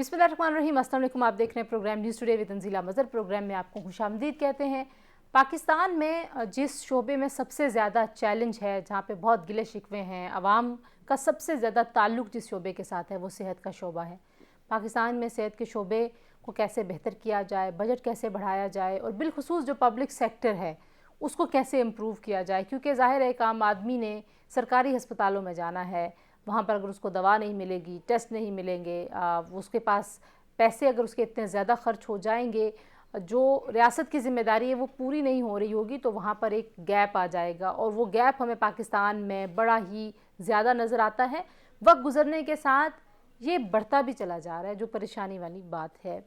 बिस्मिल्लाहिर्रहमानिर्रहीम। अस्सलाम वालेकुम। आप देख रहे हैं programme news today with Tanzeela Mazhar. Programme में आपको खुशामदीद कहते हैं। पाकिस्तान में जिस शोबे में सबसे ज़्यादा चैलेंज है, जहाँ पे बहुत गिले शिकवे हैं, आवाम का सबसे ज़्यादा ताल्लुक़ जिस शोबे के साथ है वो सेहत का शोबा है। पाकिस्तान में सेहत के शोबे को कैसे बेहतर किया जाए, बजट कैसे बढ़ाया जाए और बिलखुसूस जो पब्लिक सेक्टर है उसको कैसे इम्प्रूव किया जाए, क्योंकि ज़ाहिर है एक आम आदमी ने सरकारी हस्पतालों में जाना है, वहाँ पर अगर उसको दवा नहीं मिलेगी, टेस्ट नहीं मिलेंगे, उसके पास पैसे अगर उसके इतने ज़्यादा ख़र्च हो जाएंगे, जो रियासत की ज़िम्मेदारी है वो पूरी नहीं हो रही होगी, तो वहाँ पर एक गैप आ जाएगा। और वो गैप हमें पाकिस्तान में बड़ा ही ज़्यादा नज़र आता है। वक्त गुज़रने के साथ ये बढ़ता भी चला जा रहा है, जो परेशानी वाली बात है।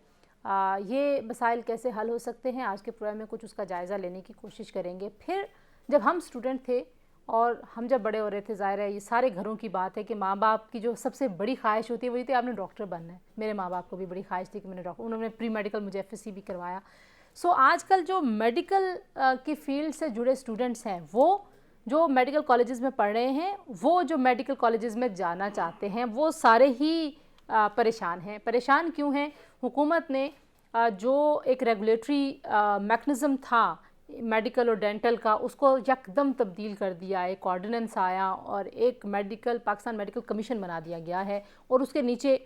ये मसाइल कैसे हल हो सकते हैं, आज के प्रोग्राम में कुछ उसका जायज़ा लेने की कोशिश करेंगे। फिर जब हम स्टूडेंट थे और हम जब बड़े हो रहे थे, ज़ाहिर है ये सारे घरों की बात है कि माँ बाप की जो सबसे बड़ी ख्वाहिश होती है वही थी आपने डॉक्टर बनना है। मेरे माँ बाप को भी बड़ी ख्वाहिश थी कि मैंने डॉक्टर, उन्होंने प्री मेडिकल मुझे FSC भी करवाया। सो आजकल जो मेडिकल की फील्ड से जुड़े स्टूडेंट्स हैं, वो जो मेडिकल कॉलेजेस में पढ़ रहे हैं, वो जो मेडिकल कॉलेजेस में जाना चाहते हैं, वो सारे ही परेशान हैं। परेशान क्यों हैं? हुकूमत ने जो एक रेगुलेटरी मैकेनिज़्म था मेडिकल और डेंटल का, उसको यकदम तब्दील कर दिया। एक ऑर्डिनेंस आया और एक पाकिस्तान मेडिकल कमीशन बना दिया गया है और उसके नीचे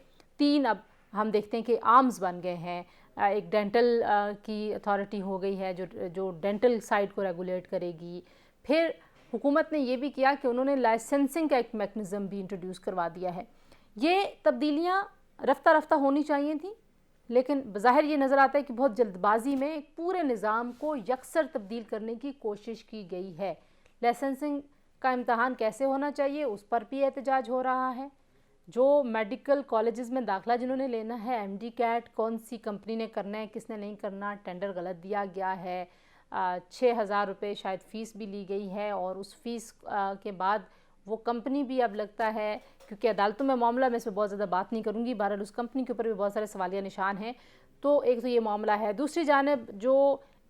3 अब हम देखते हैं कि आर्म्स बन गए हैं। एक डेंटल की अथॉरिटी हो गई है जो डेंटल साइड को रेगुलेट करेगी। फिर हुकूमत ने ये भी किया कि उन्होंने लाइसेंसिंग का एक मैकेनिज़्म भी इंट्रोड्यूस करवा दिया है। ये तब्दीलियाँ रफ्ता रफ्ता होनी चाहिए थी, लेकिन बज़ाहिर ये नज़र आता है कि बहुत जल्दबाजी में एक पूरे निज़ाम को यकसर तब्दील करने की कोशिश की गई है। लाइसेंसिंग का इम्तहान कैसे होना चाहिए उस पर भी एहतजाज हो रहा है। जो मेडिकल कॉलेजेस में दाखिला जिन्होंने लेना है, MD कैट कौन सी कंपनी ने करना है, किसने नहीं करना, टेंडर गलत दिया गया है, 6,000 रुपये शायद फ़ीस भी ली गई है और उस फ़ीस के बाद वो कंपनी भी अब लगता है, क्योंकि अदालतों में मामला, मैं इसमें बहुत ज़्यादा बात नहीं करूँगी, बहरहाल उस कंपनी के ऊपर भी बहुत सारे सवालिया निशान हैं। तो एक तो ये मामला है। दूसरी जानिब जो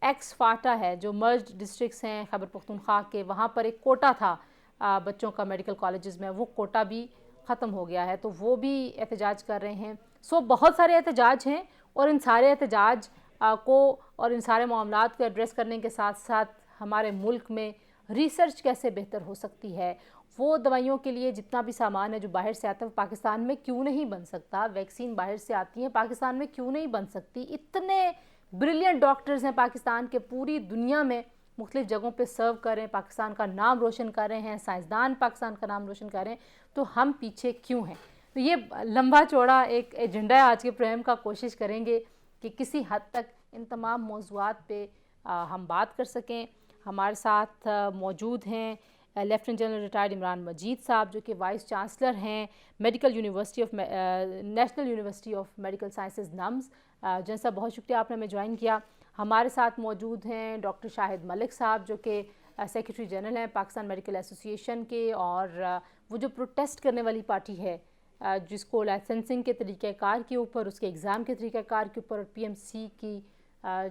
एक्स फाटा है, जो मर्ज डिस्ट्रिक्ट्स हैं खैबर पख्तूनख्वा के, वहाँ पर एक कोटा था बच्चों का मेडिकल कॉलेजेस में, वो कोटा भी ख़त्म हो गया है, तो वो भी एहतजाज कर रहे हैं। सो बहुत सारे एहतजाज हैं और इन सारे एहतजाज को और इन सारे मामलात को एड्रेस करने के साथ साथ हमारे मुल्क में रिसर्च कैसे बेहतर हो सकती है, वो दवाइयों के लिए जितना भी सामान है जो बाहर से आता है वो पाकिस्तान में क्यों नहीं बन सकता, वैक्सीन बाहर से आती है पाकिस्तान में क्यों नहीं बन सकती। इतने ब्रिलियंट डॉक्टर्स हैं पाकिस्तान के, पूरी दुनिया में मुख्तलिफ जगहों पे सर्व कर रहे हैं, पाकिस्तान का नाम रोशन कर रहे हैं, साइंसदान पाकिस्तान का नाम रोशन कर रहे हैं, तो हम पीछे क्यों हैं? तो ये लंबा चौड़ा एक एजेंडा है आज के प्रोग्राम का। कोशिश करेंगे कि किसी हद तक इन तमाम मौज़ूआत पे हम बात कर सकें। हमारे साथ मौजूद हैं लेफ्टिनेंट जनरल रिटायर्ड इमरान मजीद साहब, जो कि वाइस चांसलर हैं medical university of national university of medical sciences nums. जन साहब बहुत शुक्रिया आपने हमें ज्वाइन किया। हमारे साथ मौजूद हैं डॉक्टर शाहिद मलिक साहब, जो कि सेक्रेटरी जनरल हैं पाकिस्तान मेडिकल एसोसिएशन के, और वो जो प्रोटेस्ट करने वाली पार्टी है जिसको लाइसेंसिंग के तरीक़ाकार के ऊपर, उसके एग्ज़ाम के तरीक़ाकार के ऊपर और PMC की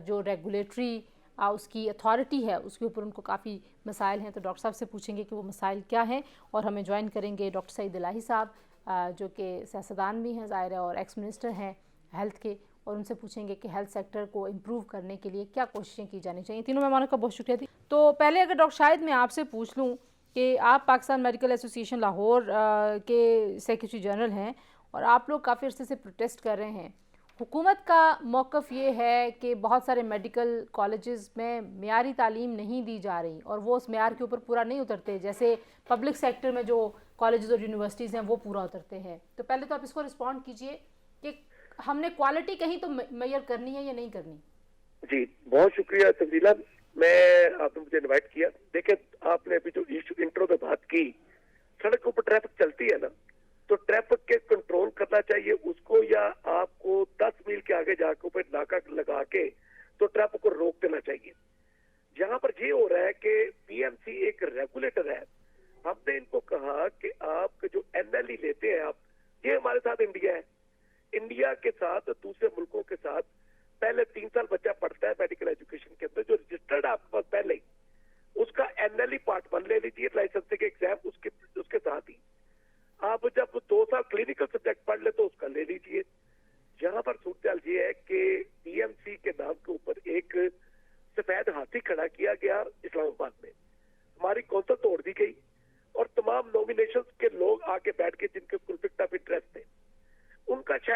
जो रेगुलेटरी उसकी अथॉरिटी है उसके ऊपर उनको काफ़ी मसाइल हैं। तो डॉक्टर साहब से पूछेंगे कि वो मसाइल क्या हैं। और हमें ज्वाइन करेंगे डॉक्टर सईद इलाही साहब, जो कि सियासतदान भी हैं ज़ाहिर है और एक्स मिनिस्टर हैं हेल्थ के, और उनसे पूछेंगे कि हेल्थ सेक्टर को इम्प्रूव करने के लिए क्या कोशिशें की जानी चाहिए। तीनों मेहमानों का बहुत शुक्रिया थी। तो पहले अगर डॉक्टर शाहिद मैं आपसे पूछ लूँ कि आप पाकिस्तान मेडिकल एसोसिएशन लाहौर के सेक्रेटरी जनरल हैं और आप लोग काफ़ी अर्से से प्रोटेस्ट कर रहे हैं। हुकूमत का मौक़िफ़ ये है कि बहुत सारे मेडिकल कॉलेजेस में मियारी तालीम नहीं दी जा रही और वो उस मियार के ऊपर पूरा नहीं उतरते, जैसे पब्लिक सेक्टर में जो कॉलेजेस और यूनिवर्सिटीज़ हैं वो पूरा उतरते हैं। तो पहले तो आप इसको रिस्पॉन्ड कीजिए कि हमने क्वालिटी कहीं तो मेजर करनी है या नहीं करनी। जी बहुत शुक्रिया तंजीला, मैं आपने मुझे इनवाइट किया। देखिए आपने अभी जो इंट्रो में बात की, सड़क के ऊपर ट्रैफिक चलती है ना, तो ट्रैफिक के कंट्रोल करना चाहिए उसको, या आपको 10 मील के आगे जाकर ऊपर नाका लगा के तो ट्रैफिक को रोक देना चाहिए। जहां पर ये हो रहा है कि PMC एक रेगुलेटर है, हमने इनको कहा कि आप जो NLE लेते हैं आप, ये हमारे साथ इंडिया है, इंडिया के साथ दूसरे मुल्कों के साथ पहले 3 साल बच्चा पढ़ता है मेडिकल एजुकेशन के अंदर, जो रजिस्टर्ड आपके पास पहले ही, उसका NLE पार्ट 1 ले लीजिए, लाइसेंसिंग एग्जाम उसके साथ ही। आप जब 2 साल क्लिनिकल सब्जेक्ट पढ़ ले तो उसका ले लीजिए।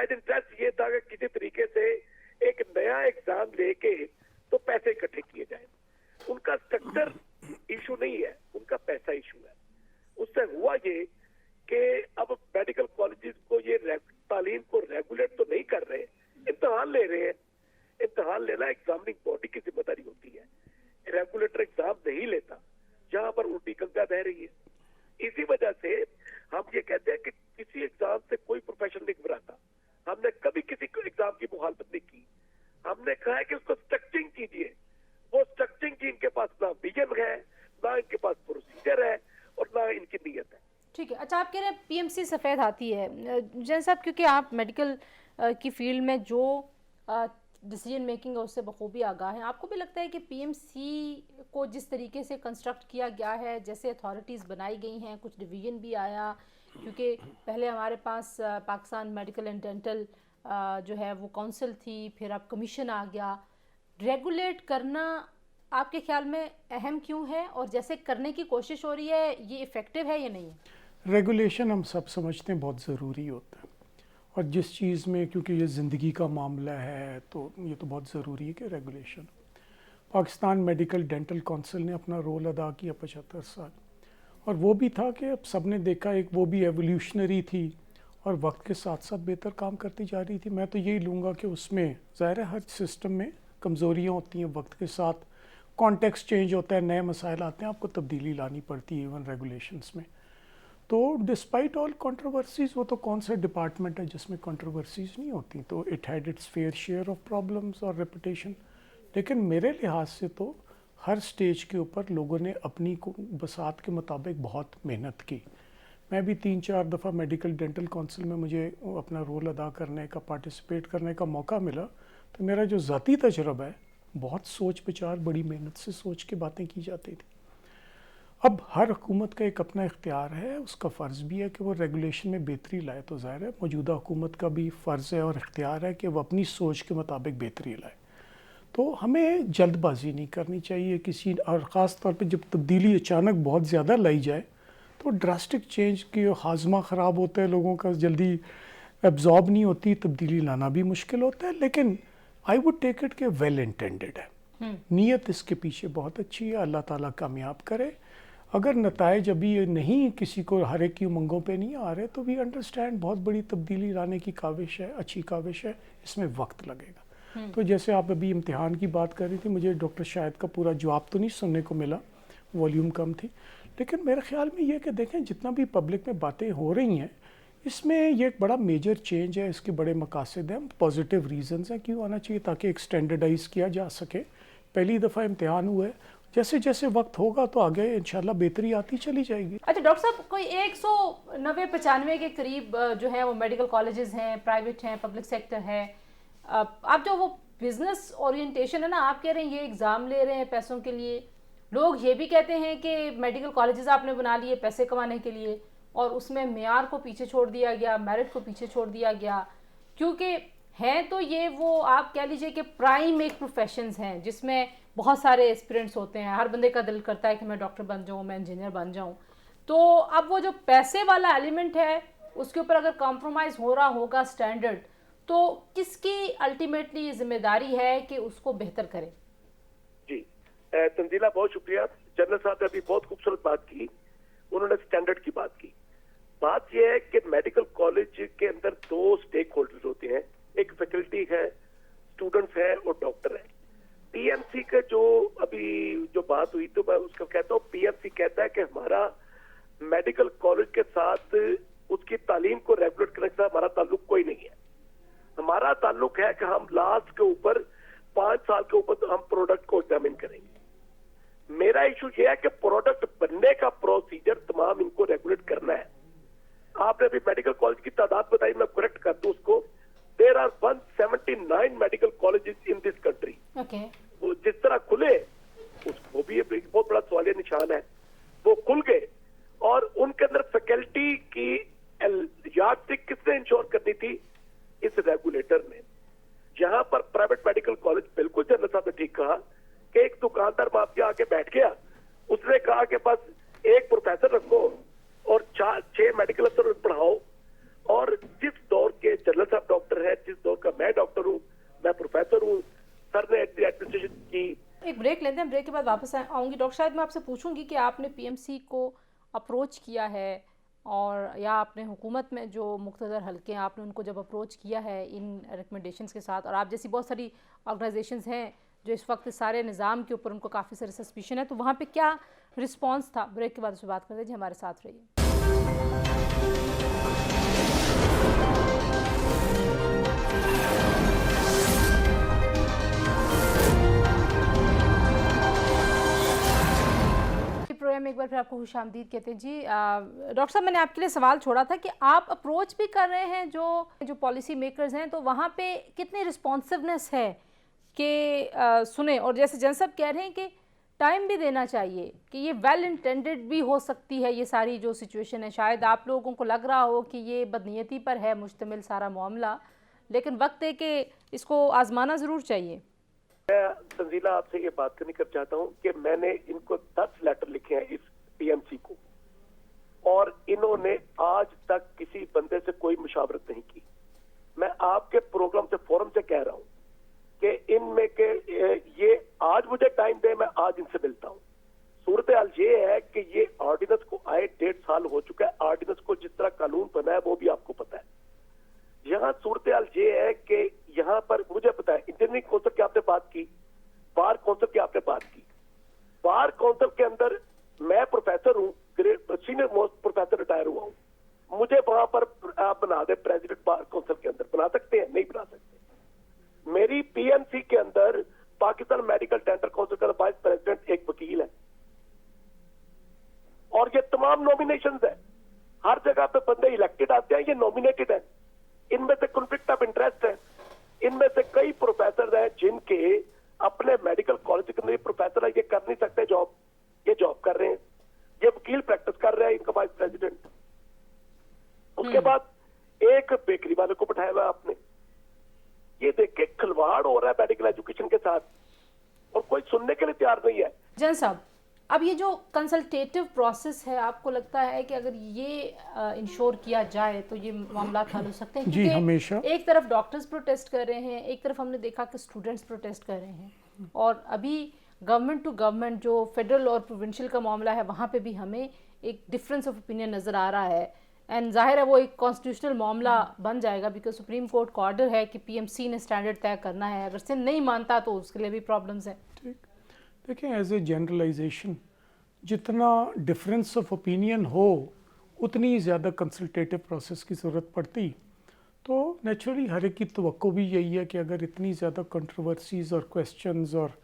शायद इंटरेस्ट ये था कि किसी तरीके से एक नया एग्जाम लेके तो पैसे इकट्ठे किए जाए। उनका स्ट्रक्चर इशू नहीं है, उनका पैसा इशू है। उससे हुआ ये कि अब मेडिकल कॉलेजेस को ये तालीम को रेगुलेट तो नहीं कर रहे, इम्तिहान ले रहे हैं। इम्तिहान लेना एग्जामिनिंग बॉडी की जिम्मेदारी होती है, रेगुलेटर एग्जाम नहीं लेता, जहां पर उल्टी गंगा बह रही है। इसी वजह से हम ये कहते हैं कि किसी एग्जाम से कोई प्रोफेशन नहीं घबराता। हमने कभी किसी एग्जाम की मुखालफत नहीं की, हमने कहा है कि उसको स्ट्रक्चरिंग कीजिए। वो स्ट्रक्चरिंग की इनके पास ना विजन है, ना इनके पास प्रोसीजर है और ना इनकी नीयत है। ठीक है। अच्छा, आप कह रहे हैं पीएमसी सफ़ेद हाथी है। जैन साहब, क्योंकि आप मेडिकल की फील्ड में जो डिसीजन मेकिंग है उससे बखूबी आगाह हैं, आपको भी लगता है कि पीएमसी को जिस तरीके से कंस्ट्रक्ट किया गया है, जैसे अथॉरिटीज़ बनाई गई हैं, कुछ डिवीज़न भी आया, क्योंकि पहले हमारे पास पाकिस्तान मेडिकल एंड डेंटल जो है वो काउंसिल थी, फिर अब कमीशन आ गया, रेगुलेट करना आपके ख्याल में अहम क्यों है, और जैसे करने की कोशिश हो रही है ये इफ़ेक्टिव है या नहीं है? रेगुलेशन हम सब समझते हैं बहुत ज़रूरी होता है, और जिस चीज़ में, क्योंकि ये ज़िंदगी का मामला है तो ये तो बहुत ज़रूरी है कि regulation. Pakistan medical dental council ने अपना रोल अदा किया 75 साल, और वो भी था कि अब सब ने देखा, एक वो भी एवोल्यूशनरी थी और वक्त के साथ साथ बेहतर काम करती जा रही थी। मैं तो यही लूँगा कि उसमें ज़ाहिर है हर सिस्टम में कमज़ोरियाँ होती हैं, वक्त के साथ कॉन्टेक्स्ट चेंज होता है, नए मसाइल आते हैं, आपको तब्दीली लानी पड़ती है इवन रेगुलेशंस में। तो डिस्पाइट ऑल कंट्रोवर्सीज, वो तो कौन सा डिपार्टमेंट है जिसमें कंट्रोवर्सीज नहीं होती, तो it had it's fair share of problems और रेपुटेशन। लेकिन मेरे लिहाज से तो हर स्टेज के ऊपर लोगों ने अपनी बसात के मुताबिक बहुत मेहनत की। मैं भी 3-4 दफ़ा मेडिकल डेंटल काउंसिल में मुझे अपना रोल अदा करने का, पार्टिसिपेट करने का मौका मिला, तो मेरा जो ज़ाती तजुर्बा है, बहुत सोच विचार, बड़ी मेहनत से सोच के बातें की जाती थी। अब हर हुकूमत का एक अपना इख्तियार है, उसका फ़र्ज़ भी है कि वो रेगुलेशन में बेहतरी लाए। तो ज़ाहिर है मौजूदा हुकूमत का भी फ़र्ज़ है और इख्तियार है कि वो अपनी सोच के मुताबिक बेहतरी लाए। तो हमें जल्दबाजी नहीं करनी चाहिए किसी, और ख़ास तौर पे जब तब्दीली अचानक बहुत ज़्यादा लाई जाए तो ड्रास्टिक चेंज की हाजमा ख़राब होता है, लोगों का जल्दी एब्जॉर्ब नहीं होती, तब्दीली लाना भी मुश्किल होता है। लेकिन आई वुड टेक इट के वेल इंटेंडेड है, नीयत इसके पीछे बहुत अच्छी है, अल्लाह ताला कामयाब करे। अगर नताइज अभी नहीं, किसी को हर एक की उमंगों पे नहीं आ रहे, तो वी अंडरस्टैंड बहुत बड़ी तब्दीली लाने की काविश है, अच्छी काविश है, इसमें वक्त लगेगा। तो जैसे आप अभी इम्तिहान की बात कर रही थी, मुझे डॉक्टर शाहिद का पूरा जवाब तो नहीं सुनने को मिला, वॉल्यूम कम थी, लेकिन मेरे ख्याल में ये कि देखें जितना भी पब्लिक में बातें हो रही हैं, इसमें ये एक बड़ा मेजर चेंज है, इसके बड़े मकासद हैं, पॉजिटिव रीजंस हैं क्यों आना चाहिए, ताकि एक स्टैंडर्डाइज किया जा सके। पहली दफ़ा इम्तिहान हुआ है, जैसे जैसे वक्त होगा तो आगे इंशाल्लाह बेहतरी आती चली जाएगी। अच्छा डॉक्टर साहब, कोई 190-95 के करीब जो है वो मेडिकल कॉलेजेस हैं, प्राइवेट हैं, पब्लिक सेक्टर है। आप जो वो बिजनेस ओरिएंटेशन है ना, आप कह रहे हैं ये एग्ज़ाम ले रहे हैं पैसों के लिए, लोग ये भी कहते हैं कि मेडिकल कॉलेजेस आपने बना लिए पैसे कमाने के लिए, और उसमें मेयार को पीछे छोड़ दिया गया, मेरिट को पीछे छोड़ दिया गया, क्योंकि हैं तो ये वो आप कह लीजिए कि प्राइम एक प्रोफेशंस हैं जिसमें बहुत सारे एस्पिरेंट्स होते हैं, हर बंदे का दिल करता है कि मैं डॉक्टर बन जाऊँ, मैं इंजीनियर बन जाऊँ। तो अब वो जो पैसे वाला एलिमेंट है उसके ऊपर अगर कॉम्प्रोमाइज़ हो रहा होगा स्टैंडर्ड, तो किसकी अल्टीमेटली जिम्मेदारी है कि उसको बेहतर करे? जी तंजीला, बहुत शुक्रिया। जनरल साहब ने अभी बहुत खूबसूरत बात की, उन्होंने स्टैंडर्ड की बात की। बात यह है कि मेडिकल कॉलेज के अंदर 2 स्टेक होल्डर्स होते हैं, एक फैकल्टी है, स्टूडेंट्स है और डॉक्टर है। पीएमसी का जो अभी जो बात हुई, तो मैं उसका कहता हूँ, पीएमसी कहता है कि हमारा मेडिकल कॉलेज के साथ उसकी तालीम को रेगुलेट करने के साथ हमारा ताल्लुक कोई नहीं है। हमारा ताल्लुक है कि हम लास्ट के ऊपर 5 साल के ऊपर हम प्रोडक्ट को एग्जामिन करेंगे। मेरा इशू ये है कि प्रोडक्ट बनने का प्रोसीजर तमाम इनको रेगुलेट करना है। आपने अभी मेडिकल कॉलेज की तादाद बताई, मैं करेक्ट कर दूं उसको, there are 179 medical colleges in this country. वो जिस तरह खुले, वो भी एक बहुत बड़ा सवालिया निशान है, वो खुल गए, और उनके अंदर फैकल्टी की यार्डस्टिक किसने इंश्योर करनी थी? इस रेगुलेटर ने। जहां पर प्राइवेट मेडिकल कॉलेज, बिल्कुल जनरल साहब ने ठीक कहा कि एक दुकानदार माफिया आके बैठ गया, उसने कहा कि बस एक प्रोफेसर रखो और 4-6 मेडिकल अफसर पढ़ाओ, और जिस दौर के जनरल साहब डॉक्टर ब्रेक लेते हैं, ब्रेक के बाद वापस आऊँगी। डॉक्टर शाहिद, मैं आपसे पूछूंगी कि आपने पीएमसी को अप्रोच किया है और या आपने हुकूमत में जो मुख्तदर हल्के हैं आपने उनको जब अप्रोच किया है इन रिकमेंडेशंस के साथ, और आप जैसी बहुत सारी ऑर्गेनाइजेशंस हैं जो इस वक्त सारे निज़ाम के ऊपर उनको काफ़ी सारे सस्पिशन है, तो वहाँ पे क्या रिस्पांस था? ब्रेक के बाद उससे बात करते हैं जी, हमारे साथ रहिए। प्रोग्राम में एक बार फिर आपको खुशामदीद कहते हैं जी। डॉक्टर साहब, मैंने आपके लिए सवाल छोड़ा था कि आप अप्रोच भी कर रहे हैं जो पॉलिसी मेकर्स हैं, तो वहाँ पे कितनी रिस्पॉन्सिवनेस है कि सुने, और जैसे जन साहब कह रहे हैं कि टाइम भी देना चाहिए कि ये वेल इंटेंडेड भी हो सकती है ये सारी जो सिचुएशन है, शायद आप लोगों को लग रहा हो कि ये बदनीयती पर है मुश्तमिल सारा मामला, लेकिन वक्त है कि इसको आजमाना ज़रूर चाहिए। मैं तंजीला आपसे ये बात करनी कर चाहता हूँ कि मैंने इनको 10 लेटर लिखे हैं इस पीएमसी को, और इन्होंने आज तक किसी बंदे से कोई मुशावरत नहीं की। मैं आपके प्रोग्राम से फोरम से कह रहा हूँ कि इनमें के ये आज मुझे टाइम दे, मैं आज इनसे मिलता हूँ। सूरत हाल ये है कि ये ऑर्डिनेंस को आए 1.5 साल हो चुका है। ऑर्डिनेंस को जिस तरह कानून बना है वो भी आपको पता है। यहाँ सूरत हाल ये है कि यहाँ पर मुझे पता है इंजीनियरिंग काउंसिल की आपने बात की, बार काउंसिल की आपने बात की। बार काउंसिल के अंदर मैं प्रोफेसर हूँ, सीनियर मोस्ट प्रोफेसर रिटायर हुआ हूँ, मुझे वहां पर आप बना दे प्रेसिडेंट बार काउंसिल के अंदर, बना सकते हैं? नहीं बना सकते। मेरी पीएमसी के अंदर पाकिस्तान मेडिकल डेंटल काउंसिल का वाइस प्रेसिडेंट एक वकील है, और ये तमाम नॉमिनेशन है। हर जगह पे बंदे इलेक्टेड आते हैं, ये नॉमिनेटेड है। इनमें से कॉन्फ्लिक्ट ऑफ इंटरेस्ट है। इनमें से कई प्रोफेसर हैं जिनके अपने मेडिकल कॉलेज के अंदर प्रोफेसर है, ये कर नहीं सकते जॉब, ये जॉब कर रहे हैं। ये वकील प्रैक्टिस कर रहे हैं, इनका वाइस प्रेसिडेंट। उसके बाद एक बेकरी वाले को बैठाया हुआ आपने। ये देख के खिलवाड़ हो रहा है मेडिकल एजुकेशन के साथ, और कोई सुनने के लिए तैयार नहीं है। जन साहब, अब ये जो कंसल्टेटिव प्रोसेस है, आपको लगता है कि अगर ये इंश्योर किया जाए तो ये मामला हल हो सकते हैं? जी, हमेशा एक तरफ डॉक्टर्स प्रोटेस्ट कर रहे हैं, एक तरफ हमने देखा कि स्टूडेंट्स प्रोटेस्ट कर रहे हैं, और अभी गवर्नमेंट टू गवर्नमेंट जो फेडरल और प्रोविंशियल का मामला है वहाँ पे भी हमें एक डिफरेंस ऑफ ओपिनियन नज़र आ रहा है। एंड जाहिर है वो एक कॉन्स्टिट्यूशनल मामला बन जाएगा, बिकॉज सुप्रीम कोर्ट का ऑर्डर है कि पीएमसी ने स्टैंडर्ड तय करना है। अगर सिंध नहीं मानता तो उसके लिए भी प्रॉब्लम्स हैं। ठीक, देखिए एज ए जनरलाइजेशन जितना डिफरेंस ऑफ ओपिनियन हो उतनी ज़्यादा कंसल्टेटिव प्रोसेस की ज़रूरत पड़ती। तो नेचुरली हर एक की तवक्को भी यही है कि अगर इतनी ज़्यादा कंट्रोवर्सीज़ और क्वेश्चंस और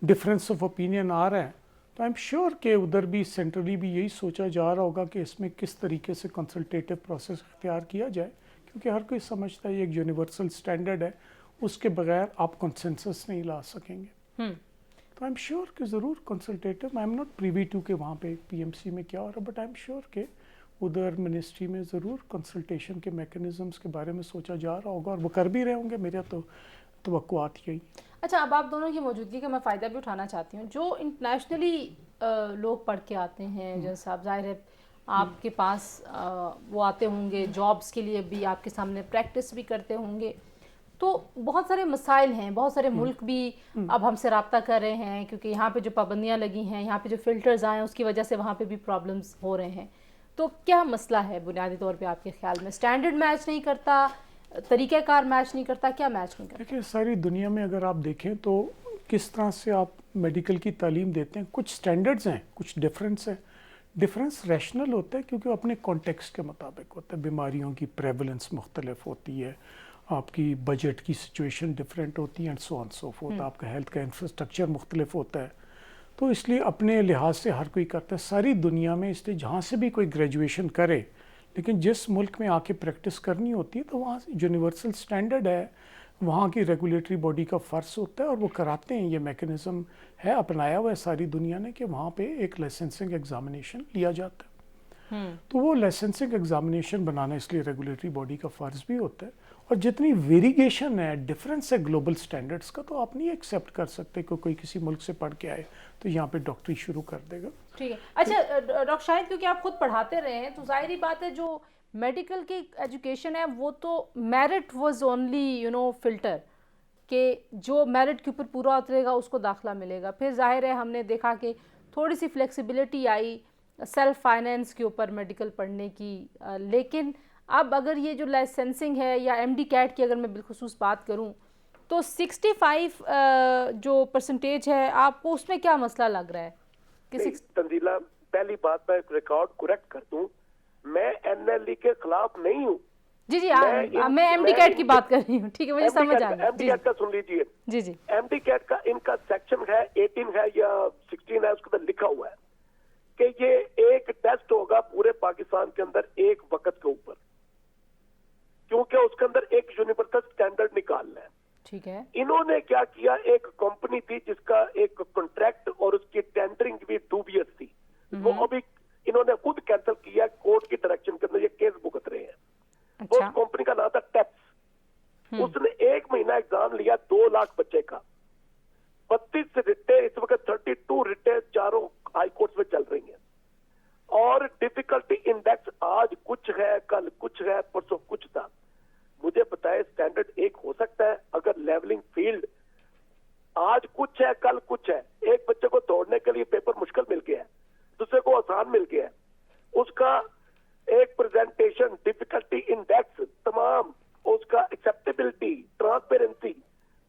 डिफरेंस ऑफ ओपिनियन आ रहा है तो आई एम श्योर कि उधर भी सेंट्रली भी यही सोचा जा रहा होगा कि इसमें किस तरीके से कंसल्टेटिव प्रोसेस इख्तियार किया जाए, क्योंकि हर कोई समझता है ये एक यूनिवर्सल स्टैंडर्ड है, उसके बगैर आप कंसेंसस नहीं ला सकेंगे। तो आई एम श्योर कि ज़रूर consultative, I am not privy to कि वहाँ पे पीएमसी में क्या हो रहा है, बट आई एम श्योर कि उधर मिनिस्ट्री में ज़रूर कंसल्टेशन के मैकेनिज़म्स के बारे में सोचा जा रहा होगा, और वो कर भी रहे होंगे, मेरा तो तवक्कुआत यही। अच्छा, अब आप दोनों की मौजूदगी का मैं फ़ायदा भी उठाना चाहती हूँ। जो इंटरनेशनली लोग पढ़ के आते हैं जज साहब, ज़ाहिर है आपके पास वो आते होंगे जॉब्स के लिए भी, आपके सामने प्रैक्टिस भी करते होंगे, तो बहुत सारे मसाइल हैं, बहुत सारे मुल्क भी अब हमसे रब्ता कर रहे हैं क्योंकि यहाँ पे जो पाबंदियाँ लगी हैं, यहाँ पे जो फ़िल्टर्स आए हैं उसकी वजह से वहाँ पे भी प्रॉब्लम्स हो रहे हैं। तो क्या मसला है बुनियादी तौर पे आपके ख्याल में? स्टैंडर्ड मैच नहीं करता, तरीक़ाकार मैच नहीं करता, क्या मैच नहीं करता? देखिए सारी दुनिया में अगर आप देखें तो किस तरह से आप मेडिकल की तालीम देते हैं, कुछ स्टैंडर्ड्स हैं, कुछ डिफरेंस है। डिफरेंस रैशनल होता है क्योंकि अपने कॉन्टेक्स्ट के मुताबिक होता है। बीमारियों की प्रेवलेंस मुख्तलिफ होती है, आपकी बजट की सिचुएशन डिफरेंट होती है, and so on so fourth. आपका हेल्थ का इंफ्रास्ट्रक्चर मुख्तलिफ होता है, तो इसलिए अपने लिहाज से हर कोई करता है सारी दुनिया में। इसलिए जहाँ से भी कोई ग्रेजुएशन करे, लेकिन जिस मुल्क में आके प्रैक्टिस करनी होती है तो वहाँ यूनिवर्सल स्टैंडर्ड है, वहाँ की रेगुलेटरी बॉडी का फ़र्ज होता है, और वो कराते हैं। ये मैकेनिज़्म है, अपनाया हुआ है सारी दुनिया ने कि वहाँ पे एक लाइसेंसिंग एग्ज़ामिनेशन लिया जाता है। तो वो लाइसेंसिंग एग्ज़ामिनेशन बनाना इसलिए रेगुलेटरी बॉडी का फ़र्ज़ भी होता है। और जितनी वेरिएशन है, डिफरेंस है ग्लोबल स्टैंडर्ड्स का, तो आप नहीं एक्सेप्ट कर सकते कि कोई किसी मुल्क से पढ़ के आए तो यहाँ पे डॉक्टरी शुरू कर देगा। ठीक है। अच्छा डॉक्टर शाहिद, क्योंकि आप खुद पढ़ाते रहे हैं तो जाहिर बात है जो मेडिकल की एजुकेशन है वो तो मेरिट वाज ओनली फिल्टर, کہ جو میرٹ کے اوپر پورا اترے گا اس کو داخلہ ملے گا. پھر ظاہر ہے ہم نے دیکھا کہ تھوڑی سی فلیکسیبلٹی آئی سیلف فائنینس کے اوپر میڈیکل پڑھنے کی, لیکن اب اگر یہ جو لائسنسنگ ہے یا ایم ڈی کیٹ کی اگر میں بالخصوص بات کروں تو 65 جو پرسنٹیج ہے, آپ کو اس میں کیا مسئلہ لگ رہا ہے؟ تنزیلہ, پہلی بات میں ریکارڈ کریکٹ کر دوں, میں این ایل ای کے خلاف نہیں ہوں. جی میں ایم ڈی کیٹ کی بات کر رہی ہوں, ٹھیک ہے, مجھے سمجھ آ گیا. ایم ڈی کیٹ کا سن لیجیے. جی جی, ایم ڈی کیٹ کا ان کا سیکشن ہے 18 ہے یا 16 ہے, اس کے اندر لکھا ہوا ہے کہ یہ ایک ٹیسٹ ہوگا پورے پاکستان کے اندر ایک وقت کے اوپر, کیونکہ اس کے اندر ایک یونیورسل اسٹینڈرڈ نکالنا ہے. ٹھیک ہے. انہوں نے کیا کیا, ایک کمپنی تھی جس کا ایک کانٹریکٹ اور اس کی ٹینڈرنگ بھی ڈوبیس تھی, وہ ابھی انہوں نے خود کینسل کیا کورٹ کی ڈائریکشن کے اندر, یہ کیس بھگت رہے ہیں. اس کمپنی کا نام تھا ٹیپس. اس نے 1 مہینہ ایگزام لیا 2 لاکھ بچے کا, 32 رٹے, اس وقت 32 رٹے چاروں ہائی کورٹس میں چل رہی ہیں, اور ڈیفیکلٹی انڈیکس آج کچھ ہے, کل کچھ ہے, پرسوں کچھ تھا. مجھے بتائے اسٹینڈرڈ ایک ہو سکتا ہے اگر لیولنگ فیلڈ آج کچھ ہے کل کچھ ہے. ایک بچے کو دوڑنے کے لیے پیپر مشکل مل گیا ہے, دوسرے کو آسان مل گیا ہے, اس کا ایک پریزنٹیشن ڈیفیکلٹی انڈیکس تمام, اس کا ایکسیپٹیبلٹی, ٹرانسپیرنسی,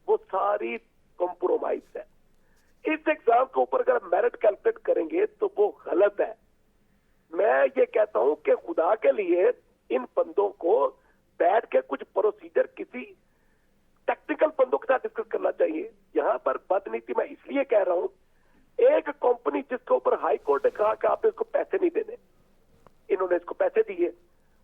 وہ ساری کمپرومائز ہے. اس ایگزام کے اوپر اگر میرٹ کیلکولیٹ کریں گے تو وہ غلط ہے. میں یہ کہتا ہوں کہ خدا کے لیے ان بندوں کو بیٹھ کے کچھ پروسیجر کسی ٹیکنیکل بندوں کے ساتھ ڈسکس کرنا چاہیے. یہاں پر بدنیتی میں اس لیے کہہ رہا ہوں, ایک کمپنی جس کے اوپر ہائی کورٹ نے کہا کہ آپ نے اس کو پیسے نہیں دینے, انہوں نے اس کو پیسے دیے,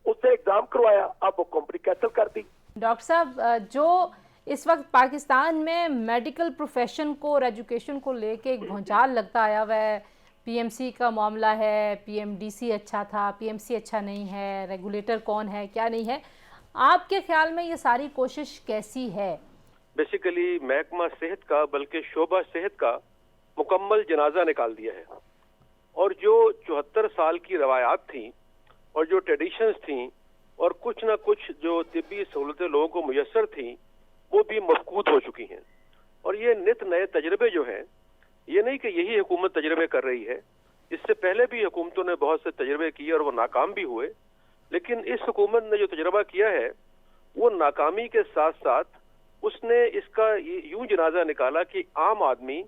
اس سے ایگزام کروایا, اب وہ کمپنی کینسل کر دی. ڈاکٹر صاحب, جو اس وقت پاکستان میں میڈیکل پروفیشن کو اور ایجوکیشن کو لے کے ایک بھونچال لگتا آیا ہوا ہے, پی ایم سی کا معاملہ ہے, پی ایم ڈی سی اچھا تھا, پی ایم سی اچھا نہیں ہے, ریگولیٹر کون ہے کیا نہیں ہے, آپ کے خیال میں یہ ساری کوشش کیسی ہے؟ بیسیکلی محکمہ صحت کا بلکہ شعبہ صحت کا مکمل جنازہ نکال دیا ہے, اور جو 74 سال کی روایات تھیں اور جو ٹریڈیشنز تھیں اور کچھ نہ کچھ جو طبی سہولتیں لوگوں کو میسر تھیں وہ بھی مفقود ہو چکی ہیں. اور یہ نت نئے تجربے جو ہیں, یہ نہیں کہ یہی حکومت تجربے کر رہی ہے, اس سے پہلے بھی حکومتوں نے بہت سے تجربے کیے اور وہ ناکام بھی ہوئے, لیکن اس حکومت نے جو تجربہ کیا ہے وہ ناکامی کے ساتھ ساتھ اس نے اس کا یوں جنازہ نکالا کہ عام آدمی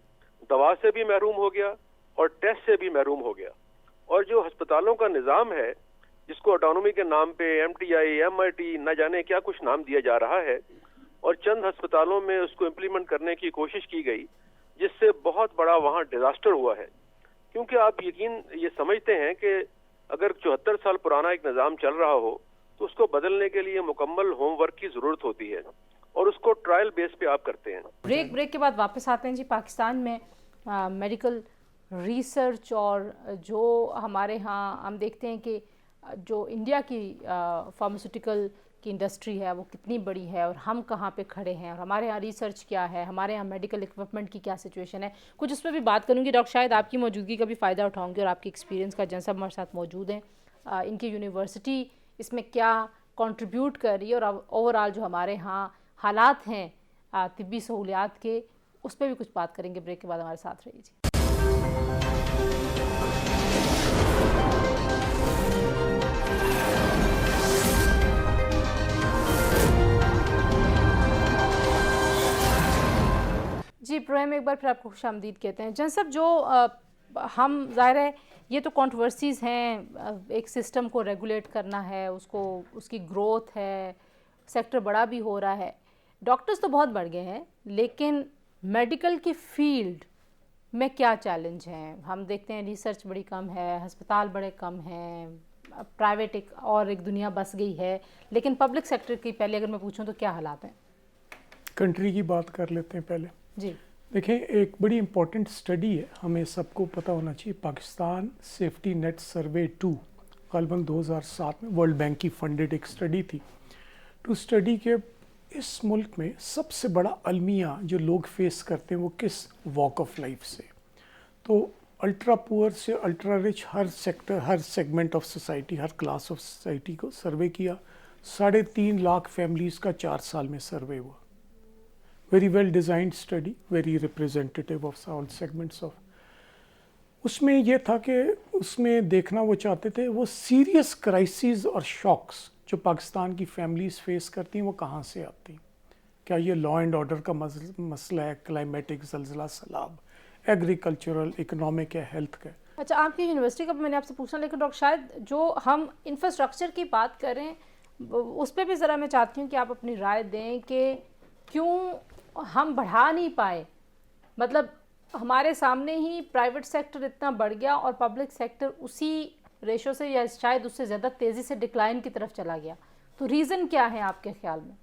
دوا سے بھی محروم ہو گیا اور ٹیسٹ سے بھی محروم ہو گیا. اور جو ہسپتالوں کا نظام ہے جس کو آٹونومی کے نام پہ M T I, M I T, نہ جانے کیا کچھ نام دیا جا رہا ہے, اور چند ہسپتالوں میں اس کو امپلیمنٹ کرنے کی کوشش کی گئی, جس سے بہت بڑا وہاں ڈیزاسٹر ہوا ہے. کیونکہ آپ یقین یہ سمجھتے ہیں کہ اگر 74 سال پرانا ایک نظام چل رہا ہو تو اس کو بدلنے کے لیے مکمل ہوم ورک کی ضرورت ہوتی ہے, اور اس کو ٹرائل بیس پہ آپ کرتے ہیں. بریک کے بعد واپس آتے ہیں. جی, پاکستان میں میڈیکل ریسرچ اور جو ہمارے ہاں ہم دیکھتے ہیں کہ جو انڈیا کی فارماسیوٹیکل کی انڈسٹری ہے وہ کتنی بڑی ہے اور ہم کہاں پہ کھڑے ہیں, اور ہمارے ہاں ریسرچ کیا ہے, ہمارے یہاں میڈیکل اکوپمنٹ کی کیا سچویشن ہے, کچھ اس پہ بھی بات کروں گی. ڈاکٹر شاہد, آپ کی موجودگی کا بھی فائدہ اٹھاؤں گی اور آپ کی ایکسپیرینس کا, جن سب ہمارے ساتھ موجود ہیں, ان کی یونیورسٹی اس میں کیا کنٹریبیوٹ کر رہی ہے, اور اوور آل جو ہمارے ہاں حالات ہیں طبی سہولیات کے, اس پہ بھی کچھ بات کریں گے. بریک کے بعد ہمارے ساتھ رہیے. جی, جی پروگرام میں ایک بار پھر آپ کو خوش آمدید کہتے ہیں. جن سب جو ہم ظاہر ہے یہ تو کنٹروورسیز ہیں, ایک سسٹم کو ریگولیٹ کرنا ہے, اس کو اس کی گروتھ ہے, سیکٹر بڑا بھی ہو رہا ہے, ڈاکٹرز تو بہت بڑھ گئے ہیں, لیکن میڈیکل کی فیلڈ میں کیا چیلنج ہیں؟ ہم دیکھتے ہیں ریسرچ بڑی کم ہے, ہسپتال بڑے کم ہیں, پرائیویٹ ایک دنیا بس گئی ہے, لیکن پبلک سیکٹر کی پہلے اگر میں پوچھوں تو کیا حالات ہیں؟ کنٹری کی بات کر لیتے ہیں پہلے. جی دیکھیں, ایک بڑی امپورٹنٹ اسٹڈی ہے, ہمیں سب کو پتہ ہونا چاہیے, پاکستان سیفٹی نیٹ سروے 2 غالباً 2007 میں ورلڈ بینک کی فنڈڈ ایک اسٹڈی تھی, ٹو اسٹڈی کے اس ملک میں سب سے بڑا المیہ جو لوگ فیس کرتے ہیں وہ کس واک آف لائف سے. تو الٹرا پور سے ultra rich, Hare sector, Hare segment of society, Hare class of society کو سروے کیا. 3.5 لاکھ فیملیز کا 4 سال میں سروے ہوا. Very well designed study, very representative of all segments of. उसमें ये था कि उसमें देखना वो चाहते थे वो सीरियस क्राइसिस और शॉक्स जो पाकिस्तान की फैमिलीज़ फेस करती हैं वो कहाँ से आती हैं। क्या ये लॉ एंड ऑर्डर का मसला है, क्लाइमेटिक, ज़लज़ला, सैलाब, एग्रीकल्चरल, इकोनॉमिक है, हेल्थ का। अच्छा, आपकी यूनिवर्सिटी का मैंने आपसे पूछना, लेकिन डॉक्टर शायद जो हम इंफ्रास्ट्रक्चर की बात करें उस पर भी ज़रा मैं चाहती हूँ कि आप अपनी राय दें कि क्यों हम बढ़ा नहीं पाए। मतलब हमारे सामने ही प्राइवेट सेक्टर इतना बढ़ गया और पब्लिक सेक्टर उसी रेशो से या शायद उससे ज़्यादा तेज़ी से डिक्लाइन की तरफ चला गया। तो रीज़न क्या है आपके ख्याल में?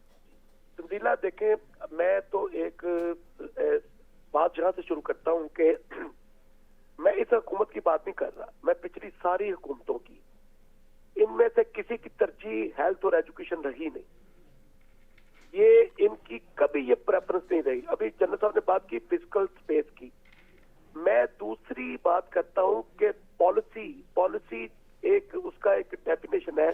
तब्दीला देखें, मैं तो एक बात जहाँ से शुरू करता हूँ कि मैं इस हुकूमत की बात नहीं कर रहा, मैं पिछली सारी हुकूमतों की, इनमें से किसी की तरजीह हेल्थ और एजुकेशन रही नहीं। ये इनकी कभी ये प्रेफरेंस नहीं रही। अभी जनरल साहब ने बात की फिजिकल स्पेस की, मैं दूसरी बात करता हूँ कि पॉलिसी एक उसका एक डेफिनेशन है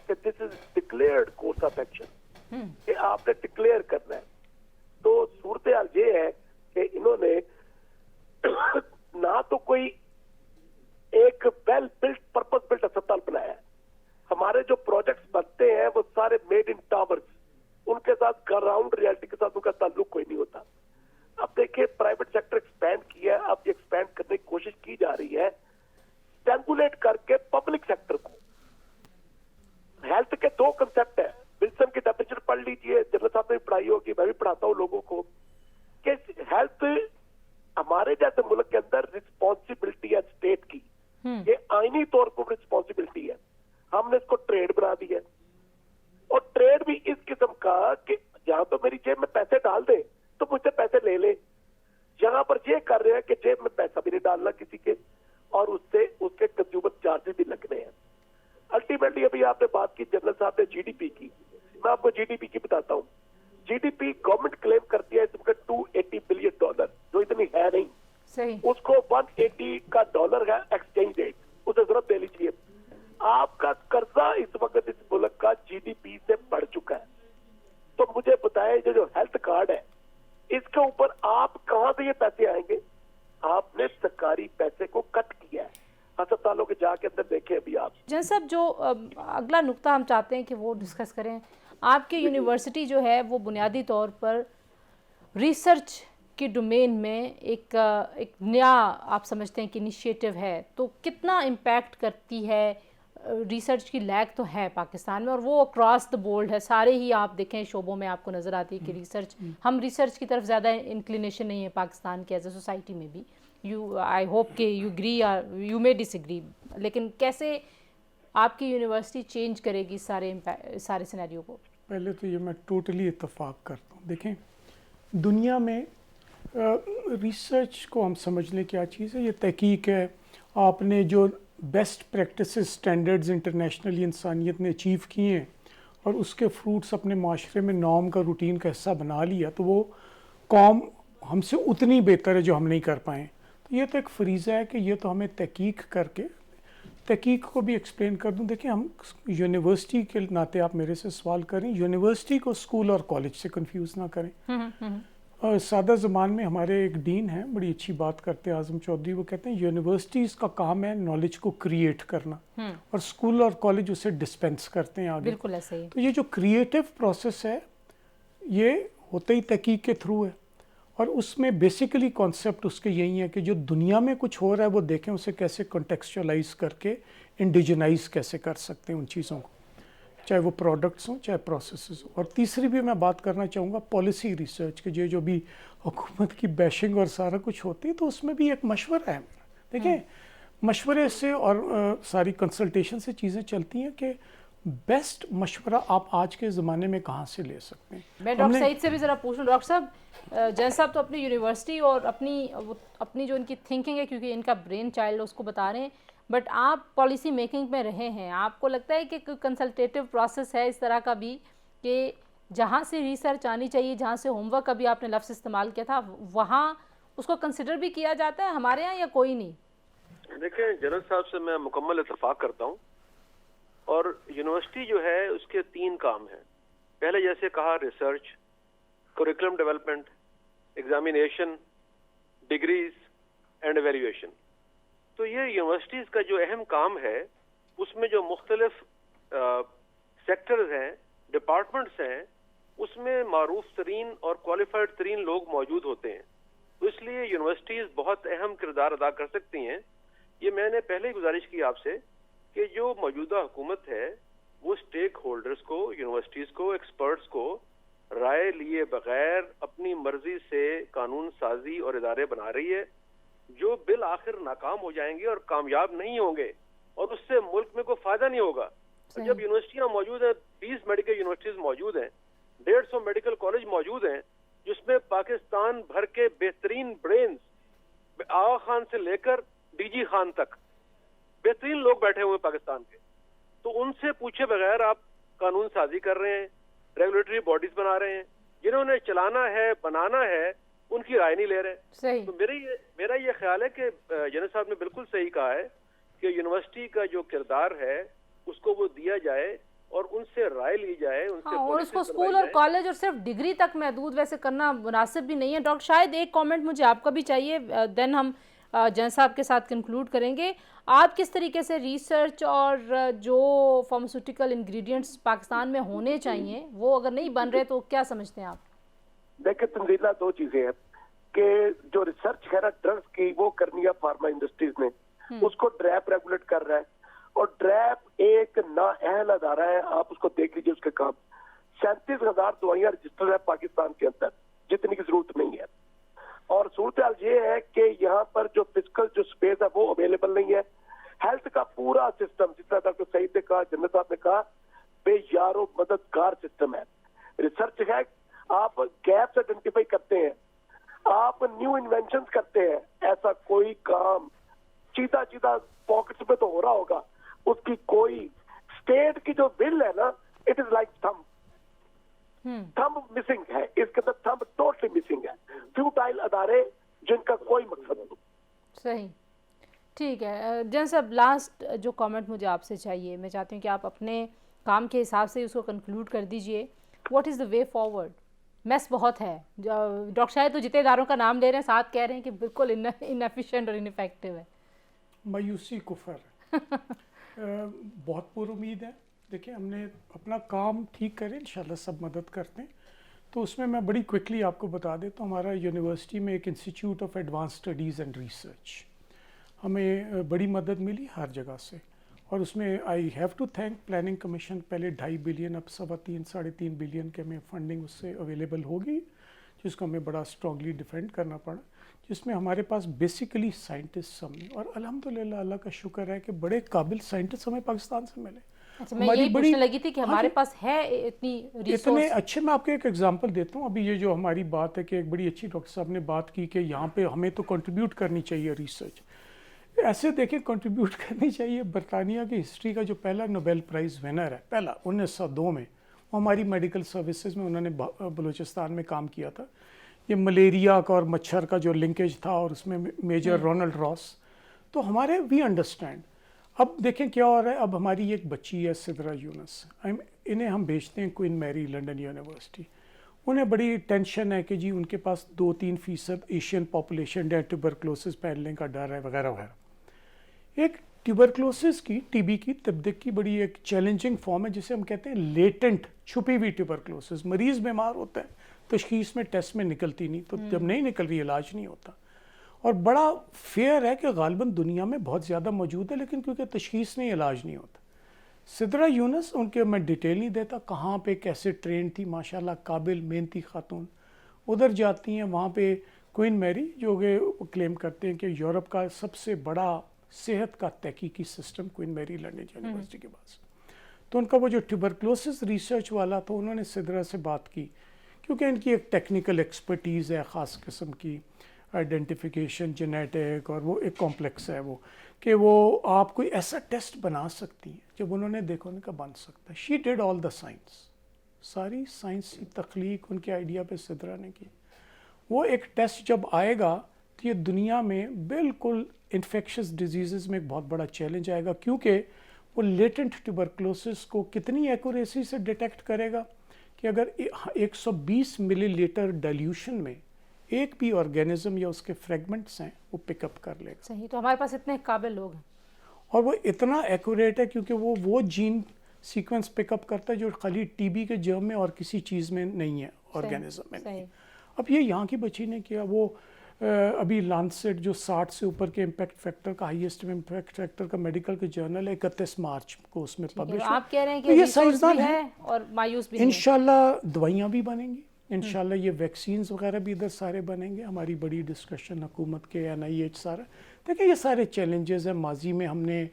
कि this is declared course of action, कि आपने डिक्लेयर करना है। तो सूरत हाल ये है कि इन्होंने ना तो कोई एक वेल बिल्ट पर्पस बिल्ट अस्पताल बनाया है। हमारे जो प्रोजेक्ट्स बनते हैं वो सारे मेड इन टावर्स, उनके साथ ग्राउंड रियलिटी के साथ उनका ताल्लुक कोई नहीं होता। अब देखिए प्राइवेट सेक्टर एक्सपैंड किया है, अब ये एक्सपैंड करने की कोशिश की जा रही है स्टैंगुलेट करके पब्लिक सेक्टर को। हेल्थ के दो कंसेप्ट है, विल्सन की डेफिनेशन पढ़ लीजिए, जनरल साहब ने भी पढ़ाई होगी, मैं भी पढ़ाता हूँ लोगों को, कि हेल्थ हमारे जैसे मुल्क के अंदर रिस्पॉन्सिबिलिटी है स्टेट की, ये आईनी तौर पर रिस्पॉन्सिबिलिटी है। हमने इसको ट्रेड बना दिया, और ट्रेड भी इस किस्म का कि जहां तो मेरी जेब में पैसे डाल दे तो मुझसे पैसे ले ले, यहां पर ये कर रहे हैं कि जेब में पैसा भी नहीं डालना किसी के, और उससे उसके कंज्यूमर चार्जेस भी लगने हैं। अल्टीमेटली अभी आपने बात की जनरल साहब ने जीडीपी की, मैं आपको जीडीपी की बताता हूँ। जीडीपी गवर्नमेंट क्लेम करती है इसमें $280 बिलियन, जो इतनी है नहीं। सही। उसको 180 का डॉलर है एक्सचेंज रेट, उसे जरूरत दे लीजिए। आपका कर्जा इस वक्त इस मुल्क का जीडीपी से बढ़ चुका है। तो मुझे बताएं, जो हेल्थ कार्ड है इसके ऊपर आप कहां से ये पैसे आएंगे? आपने सरकारी पैसे को कट किया है। अस्पतालों के जाके अंदर देखें अभी आप। जन साहब, जो अगला नुक्ता हम चाहते हैं कि वो डिस्कस करें, आपकी यूनिवर्सिटी जो है वो बुनियादी तौर पर रिसर्च के डोमेन में एक नया आप समझते हैं कि इनिशिएटिव है, तो कितना इम्पैक्ट करती है? रिसर्च की लैग तो है पाकिस्तान में और वो अक्रॉस द बोर्ड है, सारे ही आप देखें शोबों में आपको नज़र आती है कि रिसर्च की तरफ ज़्यादा इंक्लिनेशन नहीं है पाकिस्तान के एज ए सोसाइटी में भी। आई होप कि यू एग्री या यू मे डिसएग्री, लेकिन कैसे आपकी यूनिवर्सिटी चेंज करेगी सारे सिनेरियो को? पहले तो ये मैं टोटली इत्तेफाक करता हूँ। देखें, दुनिया में रिसर्च को हम समझ लें क्या चीज़ है। ये तहकीक है, आपने जो बेस्ट प्रैक्टिसेस स्टैंडर्ड्स इंटरनेशनली इंसानियत ने अचीव किए हैं और उसके फ्रूट्स अपने माशरे में नॉर्म का, रूटीन का हिस्सा बना लिया, तो वो कौम हमसे उतनी बेहतर है जो हम नहीं कर पाएँ। तो ये तो एक फरीज़ा है कि ये तो हमें तहकीक करके, तहकीक को भी एक्सप्लेन कर दूं। देखिए, हम यूनिवर्सिटी के नाते आप मेरे से सवाल करें, यूनिवर्सिटी को स्कूल और कॉलेज से कंफ्यूज ना करें। सादा ज़बान में हमारे एक डीन हैं, बड़ी अच्छी बात करते हैं, आज़म चौधरी, वो कहते हैं यूनिवर्सिटीज़ का काम है नॉलेज को क्रिएट करना और स्कूल और कॉलेज उसे डिस्पेंस करते हैं आगे। बिल्कुल ऐसे ही। तो ये जो क्रिएटिव प्रोसेस है ये होते ही तहकीक के थ्रू है, और उसमें बेसिकली कॉन्सेप्ट उसके यही है कि जो दुनिया में कुछ हो रहा है वो देखें, उसे कैसे कॉन्टेक्सचुअलाइज करके इंडिजनाइज कैसे कर सकते हैं उन चीज़ों को, चाहे वो प्रोडक्ट्स हों चाहे प्रोसेसेस हों। और तीसरी भी मैं बात करना चाहूँगा पॉलिसी रिसर्च के, जो भी हुकूमत की बैशिंग और सारा कुछ होती है, तो उसमें भी एक मशवरा है। देखिए, मशवरे से और सारी कंसल्टेशन से चीज़ें चलती हैं कि बेस्ट मशवरा आप आज के ज़माने में कहाँ से ले सकते हैं। मैं डॉक्टर सईद से भी ज़रा पूछ लूँ। डॉक्टर साहब, जैन साहब तो अपनी यूनिवर्सिटी और अपनी जो इनकी थिंकिंग है, क्योंकि इनका ब्रेन चाइल्ड उसको बता रहे हैं, बट आप पॉलिसी मेकिंग में रहे हैं, आपको लगता है कि कंसल्टेटिव प्रोसेस है इस तरह का भी कि जहाँ से रिसर्च आनी चाहिए, जहाँ से होमवर्क का भी आपने लफ्ज़ इस्तेमाल किया था, वहाँ उसको कंसिडर भी किया जाता है हमारे यहाँ, या कोई नहीं? देखिए, जनरल साहब से मैं मुकम्मल इत्तेफाक करता हूँ, और यूनिवर्सिटी जो है उसके 3 काम हैं। पहले जैसे कहा, research, curriculum development examination, degrees and evaluation. تو یہ یونیورسٹیز کا جو اہم کام ہے اس میں جو مختلف سیکٹرز ہیں، ڈپارٹمنٹس ہیں، اس میں معروف ترین اور کوالیفائڈ ترین لوگ موجود ہوتے ہیں. تو اس لیے یونیورسٹیز بہت اہم کردار ادا کر سکتی ہیں. یہ میں نے پہلے ہی گزارش کی آپ سے کہ جو موجودہ حکومت ہے وہ اسٹیک ہولڈرز کو، یونیورسٹیز کو، ایکسپرٹس کو رائے لیے بغیر اپنی مرضی سے قانون سازی اور ادارے بنا رہی ہے جو بالآخر ناکام ہو جائیں گے اور کامیاب نہیں ہوں گے، اور اس سے ملک میں کوئی فائدہ نہیں ہوگا. جب یونیورسٹیاں موجود ہیں، 20 میڈیکل یونیورسٹیز موجود ہیں، 150 میڈیکل کالج موجود ہیں، جس میں پاکستان بھر کے بہترین برینز، آغا خان سے لے کر ڈی جی خان تک بہترین لوگ بیٹھے ہوئے پاکستان کے، تو ان سے پوچھے بغیر آپ قانون سازی کر رہے ہیں، ریگولیٹری باڈیز بنا رہے ہیں. جنہوں نے چلانا ہے، بنانا ہے، ان کی رائے نہیں لے رہے. تو میرا یہ خیال ہے کہ جنید صاحب نے بالکل صحیح کہا ہے کہ یونیورسٹی کا جو کردار ہے اس کو وہ دیا جائے اور ان سے رائے لی جائے، ان سے اور اس کو اسکول اور کالج اور صرف ڈگری تک محدود ویسے کرنا مناسب بھی نہیں ہے. ڈاکٹر شاہد ایک کامنٹ مجھے آپ کا بھی چاہیے، دین ہم جن صاحب کے ساتھ کنکلوڈ کریں گے. آپ کس طریقے سے ریسرچ اور جو فارماسیوٹیکل انگریڈینٹس پاکستان میں ہونے چاہیے وہ اگر نہیں بن رہے تو کیا سمجھتے ہیں آپ؟ دیکھیں تنزیلہ، دو چیزیں ہیں کہ جو ریسرچ ہے نا ڈرگس کی وہ کرنی ہے فارما انڈسٹریز نے، اس کو ڈریپ ریگولیٹ کر رہا ہے، اور ڈریپ ایک نااہل ادارہ ہے. آپ اس کو دیکھ لیجیے، اس کے کام 37,000 دوائیاں رجسٹر ہے پاکستان کے اندر، جتنی کی ضرورت نہیں ہے. اور صورتحال یہ ہے کہ یہاں پر جو فزیکل جو اسپیس ہے وہ اویلیبل نہیں ہے. ہیلتھ کا پورا سسٹم، جس طرح ڈاکٹر سعید نے کہا، جنت صاحب نے کہا، بے یار و مددگار سسٹم ہے. ریسرچ ہے، آپ گیپس آئیڈینٹیفائی کرتے ہیں، آپ نیو انوینشنز کرتے ہیں. ایسا کوئی کام چیتا پاکٹس میں تو ہو رہا ہوگا، اس کی کوئی اسٹیٹ کی جو بل ہے نا، it is like thumb missing ہے، اس کے اندر تھمب ٹوٹلی مسنگ ہے. فیوٹائل ادارے جن کا کوئی مقصد نہیں. صحیح، ٹھیک ہے. جن صاحب لاسٹ جو کامنٹ مجھے آپ سے چاہیے، میں چاہتی ہوں کہ آپ اپنے کام کے حساب سے اس کو کنکلوڈ کر دیجئے. What is the way forward? Mass بہت ہے. ڈاکٹر شاہد تو جتنے اداروں کا نام لے رہے ہیں ساتھ کہہ رہے ہیں کہ بالکل انیفیشینٹ اور انیفیکٹو ہے. مایوسی کفر بہت پر امید ہے. دیکھیں ہم نے اپنا کام ٹھیک کرے، انشاءاللہ سب مدد کرتے ہیں. تو اس میں بڑی کوئکلی آپ کو بتا دیتا ہوں، ہمارا یونیورسٹی میں ایک institute of advance studies and research, ہمیں بڑی مدد ملی ہر جگہ سے. اور اس میں I have to thank planning commission. پہلے 2.5 بلین، اب 3.5 بلین کے ہمیں فنڈنگ اس سے اویلیبل ہوگی، جس کو ہمیں بڑا اسٹرانگلی ڈیفینڈ کرنا پڑا، جس میں ہمارے پاس بیسیکلی سائنٹسٹ ہم نے، اور الحمدللہ اللہ کا شکر ہے کہ بڑے قابل سائنٹسٹ ہمیں پاکستان سے ملے. میں یہی پوچھنے لگی تھی کہ ہمارے پاس ہے اتنی ریسورس. اتنے اچھے. میں آپ کو ایک ایگزامپل دیتا ہوں. ابھی یہ جو ہماری بات ہے کہ ایک بڑی اچھی ڈاکٹر صاحب نے بات کی کہ یہاں پہ ہمیں تو کنٹریبیوٹ کرنی چاہیے ریسرچ. ایسے دیکھیں کنٹریبیوٹ کرنی چاہیے. برطانیہ کی ہسٹری کا جو پہلا نوبیل پرائز ونر ہے، پہلا 1902 میں، وہ ہماری میڈیکل سروسز میں انہوں نے بلوچستان میں کام کیا تھا. یہ ملیریا کا اور مچھر کا جو لنکیج تھا، اور اس میں میجر رونلڈ راس. تو ہمارے وی انڈرسٹینڈ. اب دیکھیں کیا ہو رہا ہے. اب ہماری ایک بچی ہے سدرا یونس، انہیں ہم بھیجتے ہیں کوئن میری لنڈن یونیورسٹی. انہیں بڑی ٹینشن ہے کہ جی ان کے پاس 2-3% ایشین پاپولیشن ہے، ٹیوبرکلوسس پھیلنے کا ڈر ہے وغیرہ وغیرہ. ایک ٹیوبرکلوسس کی، ٹی بی کی تبدیق کی بڑی ایک چیلنجنگ فارم ہے، جسے ہم کہتے ہیں لیٹنٹ، چھپی ہوئی ٹیوبرکلوسس. مریض بیمار ہوتا ہے، تشخیص میں ٹیسٹ میں نکلتی نہیں، تو جب نہیں نکل رہی علاج نہیں ہوتا. اور بڑا فیئر ہے کہ غالباً دنیا میں بہت زیادہ موجود ہے، لیکن کیونکہ تشخیص نہیں، علاج نہیں ہوتا. سدرا یونس، ان کے میں ڈیٹیل نہیں دیتا کہاں پہ کیسے ٹرین تھی، ماشاءاللہ قابل محنتی خاتون. ادھر جاتی ہیں، وہاں پہ کوئن میری جو کہ کلیم کرتے ہیں کہ یورپ کا سب سے بڑا صحت کا تحقیقی سسٹم کوئن میری لنڈن یونیورسٹی کے پاس. تو ان کا وہ جو ٹیوبرکلوسس ریسرچ والا تھا، انہوں نے سدرا سے بات کی، کیونکہ ان کی ایک ٹیکنیکل ایکسپرٹیز ہے خاص قسم کی، آئیڈینٹیفیکیشن، جینیٹک، اور وہ ایک کمپلیکس ہے وہ، کہ وہ آپ کوئی ایسا ٹیسٹ بنا سکتی ہیں. جب انہوں نے دیکھا، انہوں نے کہا بن سکتا ہے. She did all the science, ساری سائنسی تخلیق ان کے آئیڈیا پہ سدرا نے کی. وہ ایک ٹیسٹ جب آئے گا تو یہ دنیا میں بالکل انفیکشس ڈیزیزز میں ایک بہت بڑا چیلنج آئے گا، کیونکہ وہ لیٹنٹ ٹیوبرکلوسس کو کتنی ایکوریسی سے ڈیٹیکٹ کرے گا کہ اگر 120 ملی لیٹر ڈائلیوشن میں ایک بھی آرگینزم یا اس کے فریگمنٹس ہیں وہ پک اپ کر لے گا. صحیح. تو ہمارے پاس اتنے قابل لوگ ہیں اور وہ اتنا ایکوریٹ ہے کیونکہ وہ جین سیکوینس پک اپ کرتا ہے جو خالی ٹی بی کے جرم میں اور کسی چیز میں نہیں ہے, آرگینزم میں نہیں. اب یہ یہاں کی بچی نے کیا, وہ ابھی لانسیٹ جو 60 سے اوپر کے امپیکٹ فیکٹر کا, ہائیسٹ امپیکٹ فیکٹر کا میڈیکل کے جرنل ہے, 31 مارچ کو اس میں پبلش ہے. آپ کہہ رہے ہیں کہ یہ ریسورس سائنسدان بھی ہے ہے اور مایوس بھی نہیں ہے. انشاءاللہ دوائیاں بھی بنیں گی, انشاءاللہ یہ ویکسینز وغیرہ بھی ادھر سارے بنیں گے. ہماری بڑی ڈسکشن حکومت کے NIH سارا دیکھیں, یہ سارے چیلنجز ہیں. ماضی میں ہم نے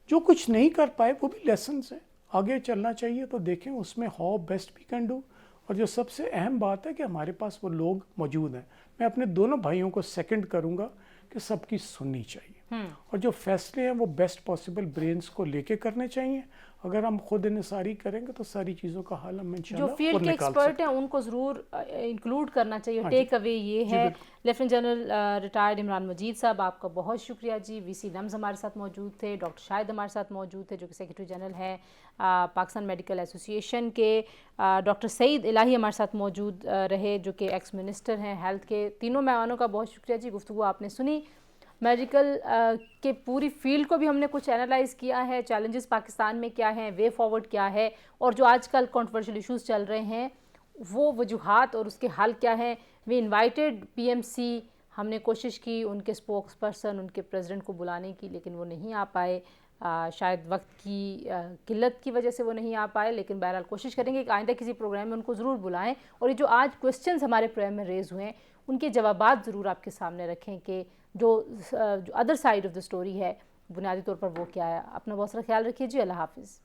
جو کچھ نہیں کر پائے وہ بھی لیسنز ہیں, آگے چلنا چاہیے. تو دیکھیں اس میں how best we can do. اور جو سب سے اہم بات ہے کہ ہمارے پاس وہ لوگ موجود ہیں. میں اپنے دونوں بھائیوں کو سیکنڈ کروں گا کہ سب کی سننی چاہیے, اور جو فیصلے ہیں وہ بیسٹ پاسبل برینز کو لے کے کرنے چاہیے. اگر ہم خود انحصاری کریں گے تو ساری چیزوں کا حل ہم انشاءاللہ جو فیلڈ کے ایکسپرٹ ہیں ان کو ضرور انکلوڈ کرنا چاہیے. ٹیک اوے یہ ہے. لیفٹیننٹ جنرل ریٹائرڈ عمران مجید صاحب, آپ کا بہت شکریہ جی. VC نمز ہمارے ساتھ موجود تھے, ڈاکٹر شاہد ہمارے ساتھ موجود تھے جو کہ سیکریٹری جنرل ہیں پاکستان میڈیکل ایسوسی ایشن کے, ڈاکٹر سعید الہی ہمارے ساتھ موجود رہے جو کہ ایکس منسٹر ہیں ہیلتھ کے. تینوں مہمانوں کا بہت شکریہ جی. گفتگو آپ نے سنی, میڈیکل کے پوری فیلڈ کو بھی ہم نے کچھ انالائز کیا ہے, چیلنجز پاکستان میں کیا ہیں, وے فارورڈ کیا ہے, اور جو آج کل کنٹروورشل ایشوز چل رہے ہیں وہ وجوہات اور اس کے حل کیا ہیں. وی انوائٹڈ PMC, ہم نے کوشش کی ان کے اسپوکس پرسن, ان کے پریزیڈنٹ کو بلانے کی, لیکن وہ نہیں آ پائے. شاید وقت کی قلت کی وجہ سے وہ نہیں آ پائے, لیکن بہرحال کوشش کریں گے کہ آئندہ کسی پروگرام میں ان کو ضرور بلائیں. اور یہ جو آج کوسچنز ہمارے پروگرام میں ریز ہوئے ہیں ان کے جوابات ضرور آپ کے سامنے رکھیں کہ جو other side of the story ہے بنیادی طور پر وہ کیا ہے. اپنا بہت سارا خیال رکھیے جی. اللہ حافظ.